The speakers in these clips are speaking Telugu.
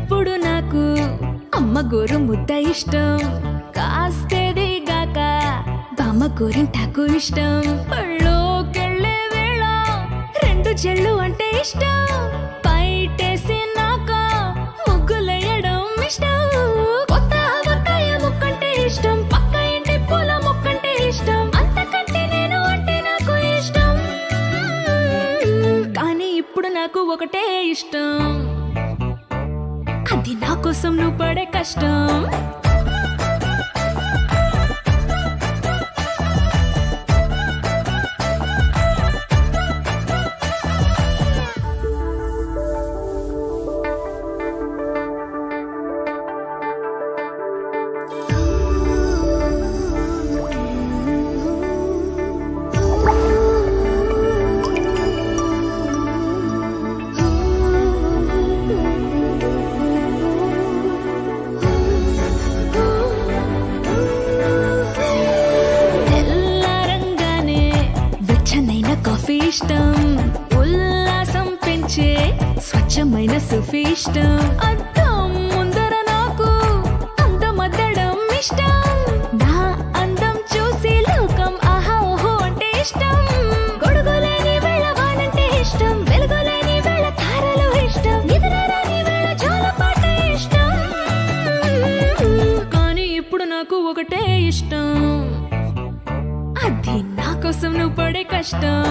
చిన్నప్పుడు నాకు అమ్మ గోరు ముద్ద ఇష్టం, కాస్తేది గాక బామ్మ గోరింటాకు ఇష్టం. పళ్ళోకెళ్ళే వేళ రెండు చెళ్ళు అంటే ఇష్టం, పైటేసి నాక ముగ్గులేయడం ఇష్టం. కొత్త ఆవకాయ ముక్కంటే ఇష్టం, పక్క ఇంటి పూల ముక్కంటే ఇష్టం, అంతకంటే నేను అంటే నాకు ఇష్టం. కానీ ఇప్పుడు నాకు ఒకటే ఇష్టం, అది నా కోసం నువ్వు పడే కష్టం. కాఫీ ఇష్టం, ఉల్లాసం పెంచే స్వచ్ఛమైన సుఫీ ఇష్టం. అద్దం ముందర నాకు అందమద్దడం ఇష్టం, నా అందం చూసి లోకం ఆహా ఓహో అంటే ఇష్టం. గొడుగులేని వేళ వానంటే ఇష్టం, వెలుగులేని వేళ తారలు ఇష్టం, నిద్రరాని వేళ జోలపాట ఇష్టం. కానీ ఇప్పుడు నాకు ఒకటే ఇష్టం, అది నా కోసం నువ్వు పడే కష్టం.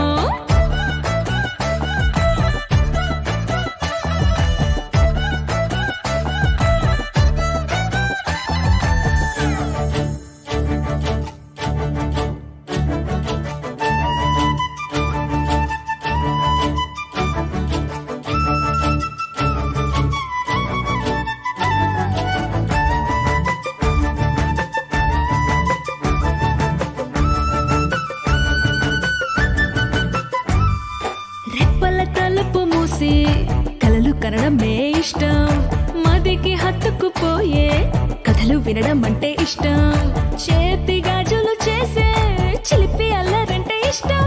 తలుపు మూసి కలలు కనడమే ఇష్టం, మదికి హత్తుకుపోయే కథలు వినడం అంటే ఇష్టం. చేతి గాజులు చేసే చిలిపి అల్లరంటే ఇష్టం,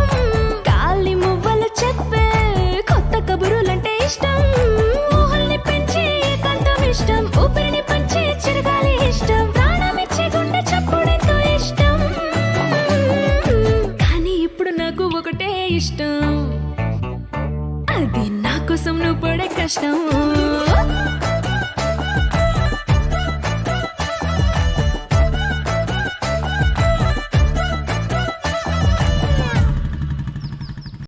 గాలి మువ్వలు చెప్పే కొత్త కబురులంటే ఇష్టం. ఊహల్ని పెంచే ఏకాంతం ఇష్టం, ఊపిరిని పంచే చిరగాలి ఇష్టం, ప్రాణమిచ్చే గుండె చప్పుడెంతో ఇష్టం. కానీ ఇప్పుడు నాకు ఒకటే ఇష్టం, అది నా కోసం నువ్వు పడే కష్టం.